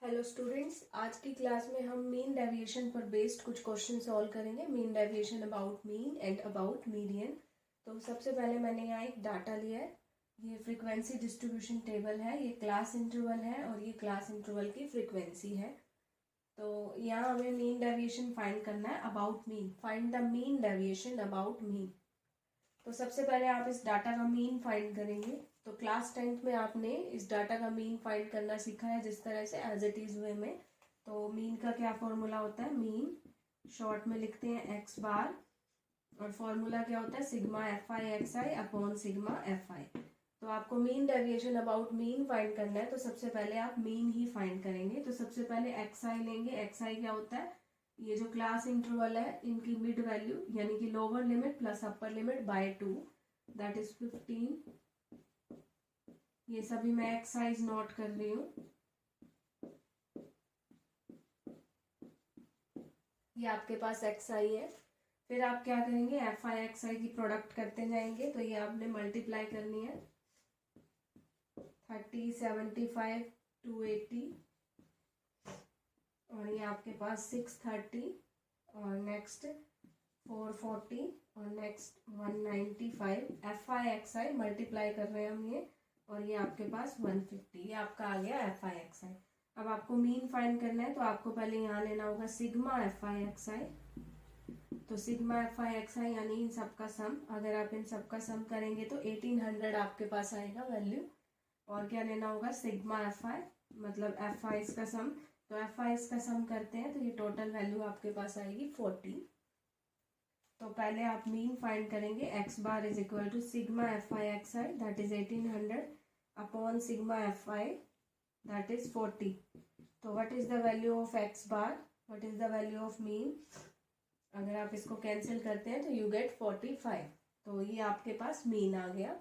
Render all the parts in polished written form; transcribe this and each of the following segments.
Hello students, आज की class में हम मीन डेविएशन पर बेस्ड कुछ क्वेश्चन सॉल्व करेंगे। Mean deviation about mean and about median. तो सबसे पहले मैंने यहाँ एक डाटा लिया है। ये फ्रीक्वेंसी डिस्ट्रीब्यूशन टेबल है, ये क्लास इंटरवल है और ये क्लास इंटरवल की फ्रीक्वेंसी है। तो यहाँ हमें मीन डेविएशन फाइंड करना है about mean. Find the mean deviation about mean. तो सबसे पहले आप इस डाटा का मीन फाइंड करेंगे। तो क्लास 10th में आपने इस डाटा का मीन फाइंड करना सीखा है जिस तरह से एज इट इज वे में। तो मीन का क्या फॉर्मूला होता है? मीन शॉर्ट में लिखते हैं एक्स बार, और फॉर्मूला क्या होता है? Sigma F I x I upon sigma F I. तो आपको mean deviation about mean find करना है, तो सबसे पहले आप मीन ही फाइंड करेंगे। तो सबसे पहले एक्स आई लेंगे। एक्स आई क्या होता है? ये जो क्लास इंटरवल है इनकी मिड वैल्यू यानी कि lower limit plus upper limit by 2, that is 15। ये सभी मैं एक्सरसाइज नोट कर रही हूँ। ये आपके पास एक्स आई है। फिर आप क्या करेंगे? एफ आई एक्स आई की प्रोडक्ट करते जाएंगे। तो ये आपने मल्टीप्लाई करनी है। 30, 75, 280 और ये आपके पास 630 और नेक्स्ट 440 और next 195। F I x I multiply कर रहे हैं हम ये, और ये आपके पास 150। ये आपका आ गया एफ आई एक्स आई। अब आपको मीन फाइंड करना है, तो आपको पहले यहाँ लेना होगा सिग्मा एफ आई एक्स आई। तो सिग्मा एफ आई एक्स आई यानी इन सबका सम। अगर आप इन सबका सम करेंगे तो 1800 आपके पास आएगा वैल्यू। और क्या लेना होगा? सिग्मा एफ आई मतलब एफ आई का सम। तो एफ आई का सम करते हैं तो ये टोटल वैल्यू आपके पास आएगी 40। तो पहले आप मीन फाइंड करेंगे। X bar is equal to sigma F I x i that is 1800 upon sigma F i that is 40। तो what is the value of x bar? What is the value of mean? अगर आप इसको cancel करते हैं तो you get 45। तो ये आपके पास मीन आ गया।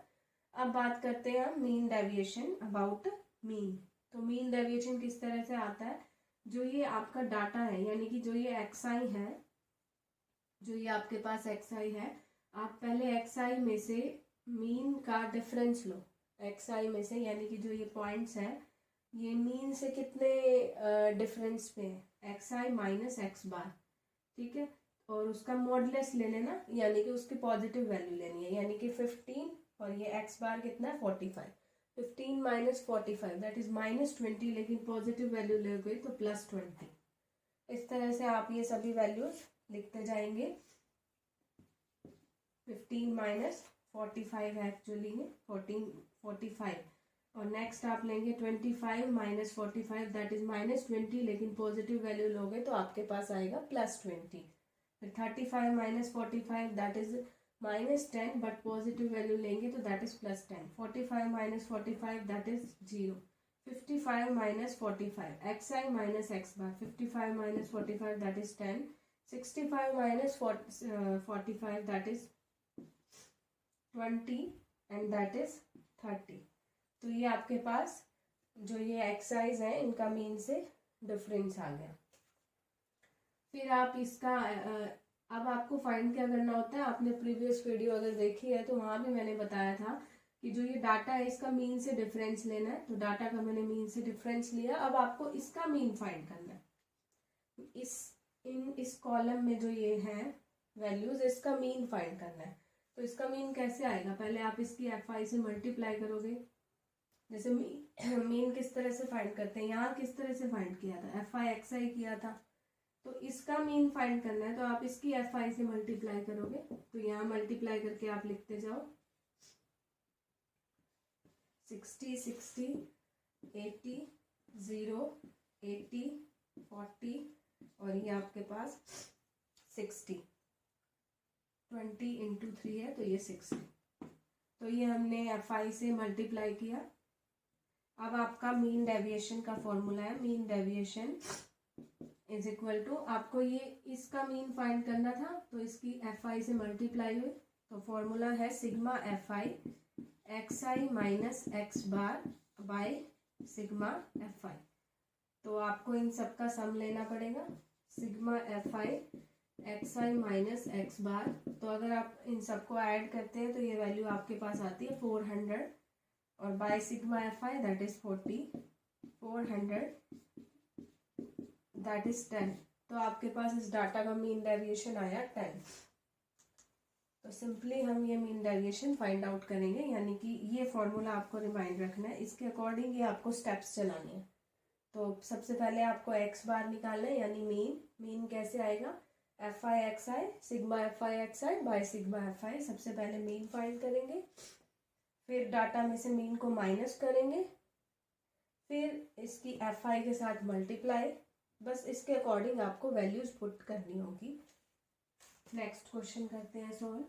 अब बात करते हैं हम मीन डेविएशन अबाउट मीन। तो मीन डेविएशन किस तरह से आता है? जो ये आपका डाटा है यानी कि जो ये एक्स आई है, जो ये आपके पास एक्स आई है, आप पहले एक्स आई में से मीन का डिफरेंस लो। एक्स आई में से यानी कि जो ये पॉइंट्स है ये मीन से कितने डिफरेंस पे है? एक्स आई माइनस एक्स बार, ठीक है। और उसका मॉडुलस ले लेना यानी कि उसकी पॉजिटिव वैल्यू लेनी है, यानी कि 15 और ये एक्स बार कितना है? 45। 15 माइनस 45 दैट इज -20, लेकिन पॉजिटिव वैल्यू ले गई तो +20। इस तरह से आप ये सभी वैल्यूज लिखते जाएंगे। 15 माइनस 45 एक्चुअली है 45। और नेक्स्ट आप लेंगे 25 माइनस 45 दैट इज -20, लेकिन पॉजिटिव वैल्यू लोगे तो आपके पास आएगा +20। फिर 35 minus 45 that is -10, but positive value लेंगे तो that is +10। 45 minus 45 that is 0। 55 minus 45 x I minus X bar. 55 minus 45 that is 10। 65 minus 45 that is 20 and that is 30। तो ये आपके पास जो ये एक्सरसाइज है इनका मीन से डिफरेंस आ गया। फिर आप इसका अब आपको फाइंड क्या करना होता है? आपने प्रीवियस वीडियो अगर देखी है तो वहां भी मैंने बताया था कि जो ये डाटा है इसका मीन से डिफरेंस लेना है। तो डाटा का मैंने मीन से डिफरेंस लिया। अब आपको इसका मीन फाइंड करना है। इस कॉलम में जो ये है वैल्यूज, इसका मीन फाइंड करना है। तो इसका मीन कैसे आएगा? पहले आप इसकी एफ आई से मल्टीप्लाई करोगे। जैसे मीन किस तरह से फाइंड करते हैं, यहाँ किस तरह से फाइंड किया था? एफ आई एक्स आई किया था। तो इसका मीन फाइंड करना है तो आप इसकी एफ आई से मल्टीप्लाई करोगे। तो यहाँ मल्टीप्लाई करके आप लिखते जाओ 60, 60, 80, 0, 80, 40 और ये आपके पास 60। 20 इंटू 3 है तो ये 60। तो ये हमने एफ आई से मल्टीप्लाई किया। अब आपका मीन डेविएशन का फॉर्मूला है। Mean deviation is equal to, आपको ये इसका मीन फाइंड करना था तो इसकी एफ आई से मल्टीप्लाई हुई। तो फॉर्मूला है sigma F I x I minus X bar by sigma F I. तो आपको इन सबका सम लेना पड़ेगा। Sigma F I x I minus X bar. तो अगर आप इन सबको ऐड करते हैं तो ये वैल्यू आपके पास आती है 400 और bye sigma F i that is 40। 400 that is 10। तो आपके पास इस डाटा का मीन डेविएशन आया 10। तो सिंपली हम ये मीन डेविएशन फाइंड आउट करेंगे, यानी कि ये फॉर्मूला आपको रिमाइंड रखना है, इसके अकॉर्डिंग ये आपको स्टेप्स चलाने हैं। तो सबसे पहले आपको एक्स बार निकालना है, यानी मीन कैसे आएगा, F I x I sigma F I x I by sigma F I. सबसे पहले मीन फाइंड करेंगे, फिर डाटा में से मीन को माइनस करेंगे, फिर इसकी एफ आई के साथ मल्टीप्लाई। बस इसके अकॉर्डिंग आपको वैल्यूज पुट करनी होगी। नेक्स्ट क्वेश्चन करते हैं सॉल्व।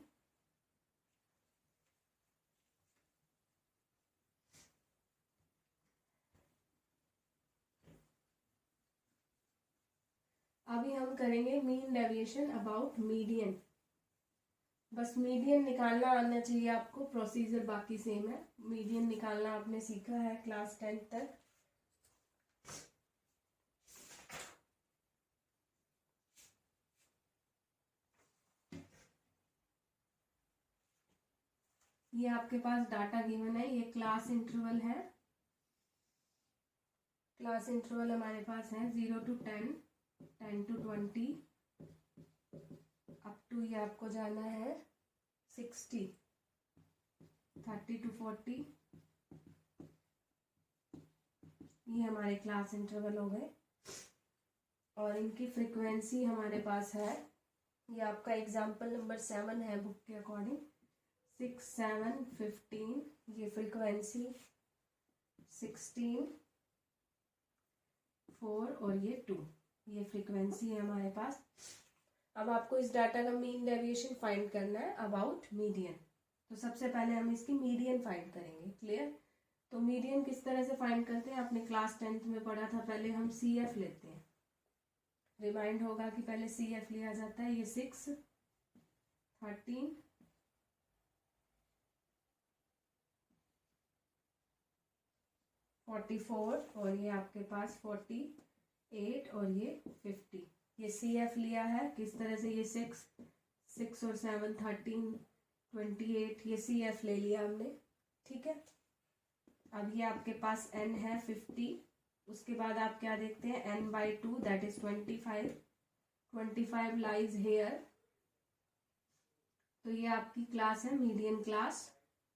अभी हम करेंगे मीन डेविएशन अबाउट मीडियन। बस मीडियन निकालना आना चाहिए आपको, प्रोसीजर बाकी सेम है। मीडियन निकालना आपने सीखा है क्लास 10th तक। ये आपके पास डाटा गिवन है, ये क्लास इंटरवल है। क्लास इंटरवल हमारे पास है 0 to 10, 10 to 20, अप टू ये आपको जाना है 60, 30 to 40। ये हमारे क्लास इंटरवल हो गए और इनकी फ्रीक्वेंसी हमारे पास है, ये आपका एग्जाम्पल नंबर 7 है बुक के अकॉर्डिंग, 6, 7, 15। ये फ्रीक्वेंसी 16, 4 और ये 2, ये फ्रीक्वेंसी है हमारे पास। अब आपको इस डाटा का मीन डेविएशन फाइंड करना है अबाउट मीडियन। तो सबसे पहले हम इसकी मीडियन फाइंड करेंगे। क्लियर? तो मीडियन किस तरह से फाइंड करते हैं, आपने क्लास 10th में पढ़ा था। पहले हम सी एफ लेते हैं, रिमाइंड होगा कि पहले सी एफ लिया जाता है। ये 6, 13, 44 और ये आपके पास 48 और ये 50। ये सी एफ लिया है किस तरह से, ये 6 और 7, 13, 28, ये सी एफ ले लिया हमने। ठीक है, अब ये आपके पास n है 50। उसके बाद आप क्या देखते हैं, n/2 that is 25, 25 lies hair. तो ये आपकी क्लास है मीडियन क्लास,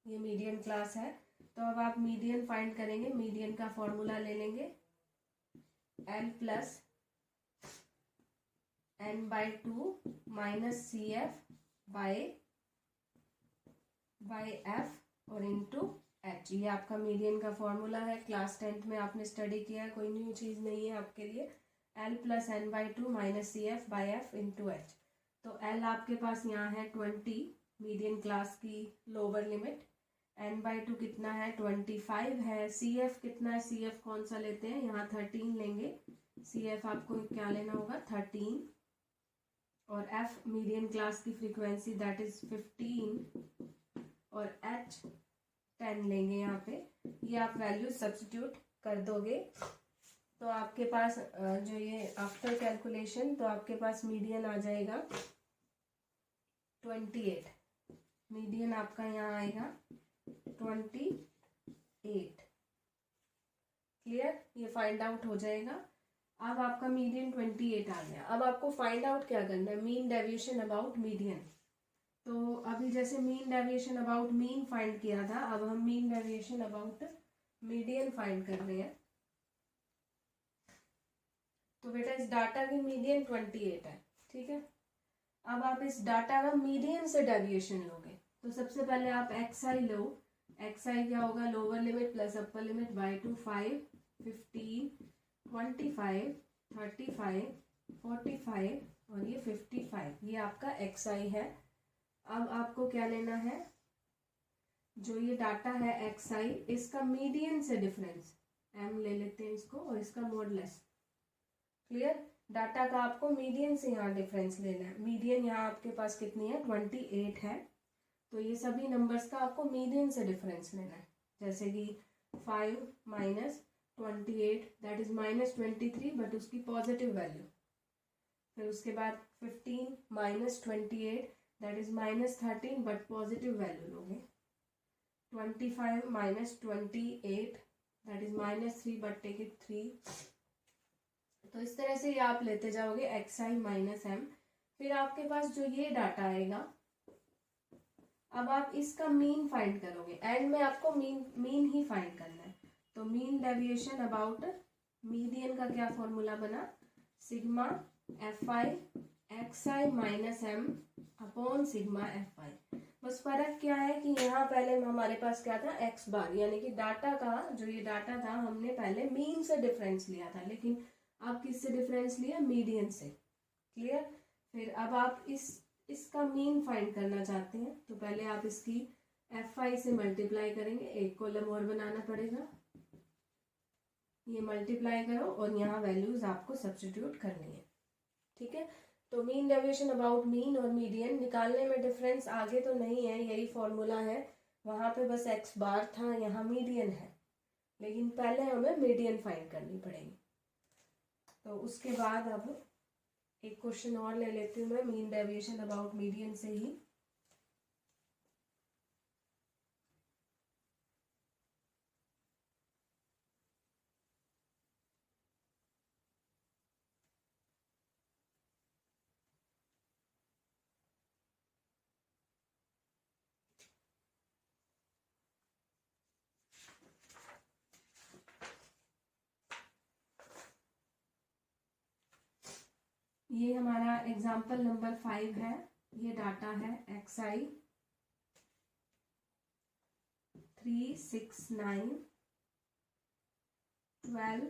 ये मीडियन क्लास है। तो अब आप मीडियन फाइंड करेंगे, मीडियन का फॉर्मूला ले लेंगे, L plus n/2 minus c f by f और इंटू एच। ये आपका मीडियन का फॉर्मूला है, क्लास 10th में आपने स्टडी किया है, कोई न्यू चीज़ नहीं है आपके लिए। L plus n/2 minus c f by f into h. तो L आपके पास यहाँ है 20, मीडियन क्लास की लोअर लिमिट। n/2 कितना है, 25 है। सी एफ कितना है, सी एफ कौन सा लेते हैं, यहाँ 13 लेंगे। सी एफ आपको क्या लेना होगा, 13। और एफ मीडियन क्लास की फ्रीक्वेंसी दैट इज 15 और एच 10 लेंगे यहाँ पे। ये आप वैल्यू सब्स्टिट्यूट कर दोगे तो आपके पास जो ये आफ्टर कैलकुलेशन, तो आपके पास मीडियन आ जाएगा 28। मीडियन आपका यहाँ आएगा 28। क्लियर? ये फाइंड आउट हो जाएगा। अब आपका मीडियन 28 आ गया। अब आपको फाइंड आउट क्या करना है, मीन डेविएशन अबाउट मीडियन। तो अभी जैसे mean deviation about mean find किया था, अब हम mean deviation about median find कर रहे हैं। तो बेटा इस डाटा की मीडियन 28 है। ठीक है, अब आप इस डाटा का मीडियन से डेविएशन लोगे। तो सबसे पहले आप x I low. X i क्या होगा, lower limit plus upper limit by 2, 5, 15, 25, 35, 45 और ये 55। ये आपका एक्स आई है। अब आपको क्या लेना है, जो ये डाटा है एक्स आई, इसका मीडियन से डिफरेंस एम ले लेते हैं इसको, और इसका मॉडुलस। क्लियर? डाटा का आपको मीडियन से यहाँ डिफरेंस लेना है। मीडियन यहाँ आपके पास कितनी है, 28 है। तो ये सभी नंबर्स का आपको मीडियन से डिफरेंस लेना है। जैसे कि 5 minus 28 that is minus 23, but उसकी पॉजिटिव वैल्यू। फिर उसके बाद 15 minus 28 that is minus 13, but positive value लोगे। 25 minus 28 that is minus 3, but take it 3। तो इस तरह से ये आप लेते जाओगे xi माइनस एम। फिर आपके पास जो ये डाटा आएगा, अब आप इसका मीन फाइंड करोगे। एंड में आपको मीन ही फाइंड करना है। तो मीन डेविएशन अबाउट मीडियन का क्या फॉर्मूला बना, sigma F I x I minus m upon sigma F i. बस फर्क क्या है कि यहाँ पहले हमारे पास क्या था, एक्स बार, यानी कि डाटा का जो ये डाटा था हमने पहले मीन से डिफरेंस लिया था, लेकिन अब किससे डिफरेंस लिया, मीडियन से। क्लियर। फिर अब आप इसका मीन फाइंड करना चाहते हैं, तो पहले आप इसकी एफ आई से मल्टीप्लाई करेंगे, एक कॉलम और बनाना पड़ेगा, ये मल्टीप्लाई करो और यहाँ वैल्यूज आपको सब्स्टिट्यूट करनी है। ठीक है। तो मीन डेविएशन अबाउट मीन और मीडियन निकालने में डिफरेंस आगे तो नहीं है, यही फॉर्मूला है। वहां पे बस एक्स बार था, यहाँ मीडियन है, लेकिन पहले हमें मीडियन फाइंड करनी पड़ेगी। तो उसके बाद अब एक क्वेश्चन और ले लेती हूँ मैं, मीन डेविएशन अबाउट मीडियन से ही। ये हमारा एग्जाम्पल नंबर 5 है। ये डाटा है XI 3, 6, 9, 12,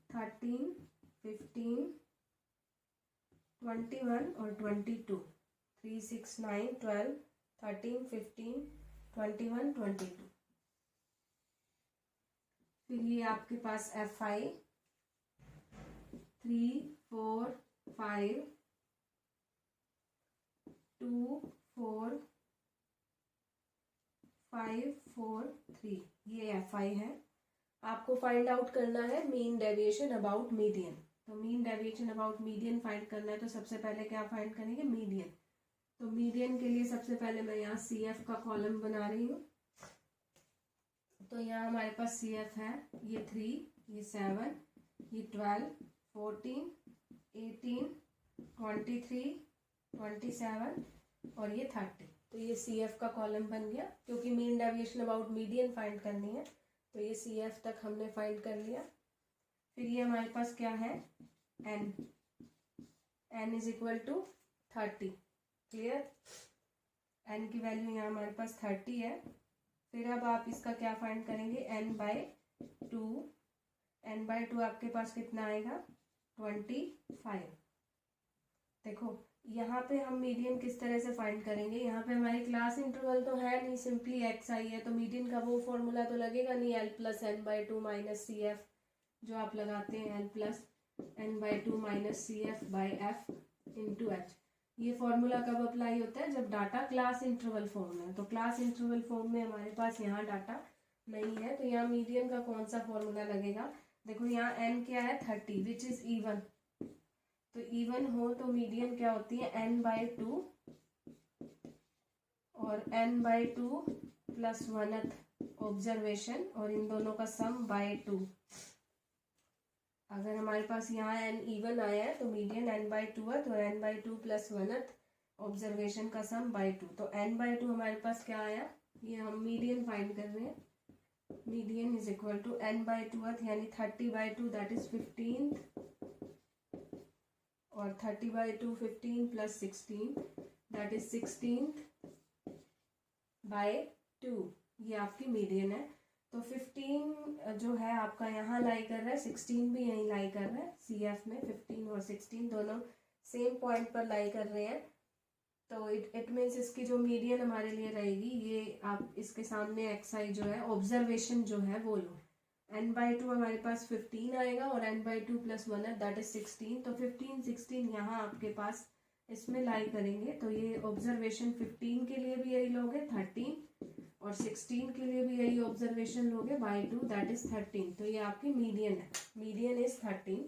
13, 15, 21 और 22। 3, 6, 9, 12, 13, 15, 21, 22। फिर ये आपके पास FI 3, 4, 5, 2, 4, 5, 4, 3, ये FI है। आपको फाइंड आउट करना है मीन डेविएशन अबाउट मीडियन। तो mean deviation about median find करना है, तो सबसे पहले क्या फाइंड करेंगे, मीडियन। तो मीडियन के लिए सबसे पहले मैं यहाँ CF का कॉलम बना रही हूँ। तो यहाँ हमारे पास CF है, ये 3, ये 7, ये 12, 14, 18, 23, 27 और ये 30। तो ये CF का कॉलम बन गया, क्योंकि mean deviation about median find करनी है, तो ये CF तक हमने फाइंड कर लिया। फिर ये हमारे पास क्या है, n is equal to 30। Clear. n की वैल्यू यहाँ हमारे पास 30 है। फिर अब आप इसका क्या फाइंड करेंगे, n/2। n/2 आपके पास कितना आएगा, 25। देखो यहाँ पे हम मीडियन किस तरह से फाइंड करेंगे, यहाँ पे हमारी क्लास इंटरवल तो है नहीं, सिंपली XI है, तो मीडियन का वो फॉर्मूला तो लगेगा नहीं, L plus n/2 minus CF, जो आप लगाते हैं L plus n/2 minus CF by F into H। ये फॉर्मूला कब अप्लाई होता है, जब डाटा क्लास इंटरवल फॉर्म में है। तो क्लास इंटरवल फॉर्म में हमारे पास यहाँ डाटा नहीं है, तो यहाँ मीडियन का कौन सा फॉर्मूला लगेगा, देखो यहाँ n क्या है, 30, विच इज इवन। तो इवन हो तो मीडियन क्या होती है, n/2 और n/2 प्लस 1th ऑब्जर्वेशन, और इन दोनों का सम बाय 2। अगर हमारे पास यहाँ n इवन आया है तो मीडियन n/2 है, तो n/2 प्लस 1th ऑब्जर्वेशन का सम बाय 2। तो n/2 हमारे पास क्या आया, ये हम मीडियन फाइंड कर रहे हैं। Median is equal to n/2 यानी 30/2 दैट इज 15, और 30/2 15 प्लस 16 दैट इज 16/2। ये आपकी मीडियन है। तो 15 जो है आपका यहाँ लाई कर रहा है, 16 भी यहीं लाई कर रहा है CF में। 15 और 16 दोनों सेम पॉइंट पर लाई कर रहे हैं, तो इट मीन्स इसकी जो मीडियन हमारे लिए रहेगी, ये आप इसके सामने XI जो है ऑब्जर्वेशन जो है वो लो। n/2 हमारे पास 15 आएगा और n/2 प्लस 1 दैट इज 16। तो 15, 16 यहाँ आपके पास इसमें लाई करेंगे, तो ये ऑब्जर्वेशन 15 के लिए भी यही लोगे 13, और 16 के लिए भी यही ऑब्जर्वेशन लोगे बाई 2 दैट इज 13। तो ये आपकी मीडियन है, मीडियन इज 13।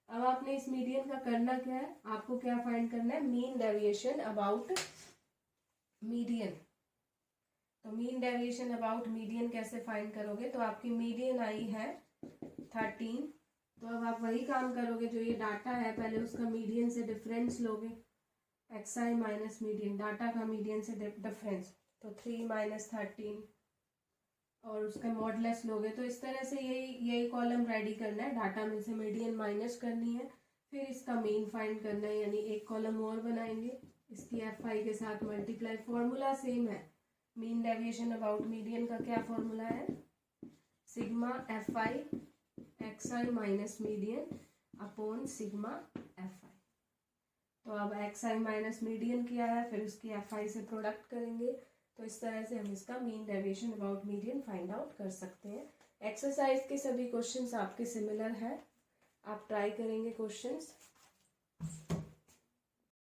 अब आपने इस मीडियन का करना क्या है, आपको क्या फाइंड करना है, मीन डेविएशन अबाउट मीडियन। तो मीन डेविएशन अबाउट मीडियन कैसे फाइंड करोगे, तो आपकी मीडियन आई है 13, तो अब आप वही काम करोगे, जो ये डाटा है पहले उसका मीडियन से डिफरेंस लोगे, एक्स आई माइनस मीडियन, डाटा का मीडियन से डिफरेंस, तो 3 माइनस 13 और उसका मॉडलेस लोगे। तो इस तरह से यही कॉलम रेडी करना है, डाटा में से मीडियन माइनस करनी है, फिर इसका मीन फाइंड करना है, यानी एक कॉलम और बनाएंगे इसकी एफ आई के साथ मल्टीप्लाई। फॉर्मूला सेम है, मीन डेविएशन अबाउट मीडियन का क्या फॉर्मूला है, sigma F I x I minus median upon sigma F I. तो अब एक्स आई माइनस मीडियन किया है, फिर उसकी एफ आई से प्रोडक्ट करेंगे। तो इस तरह से हम इसका mean deviation about median find out कर सकते हैं। एक्सरसाइज के सभी क्वेश्चंस आपके सिमिलर है, आप ट्राई करेंगे क्वेश्चंस।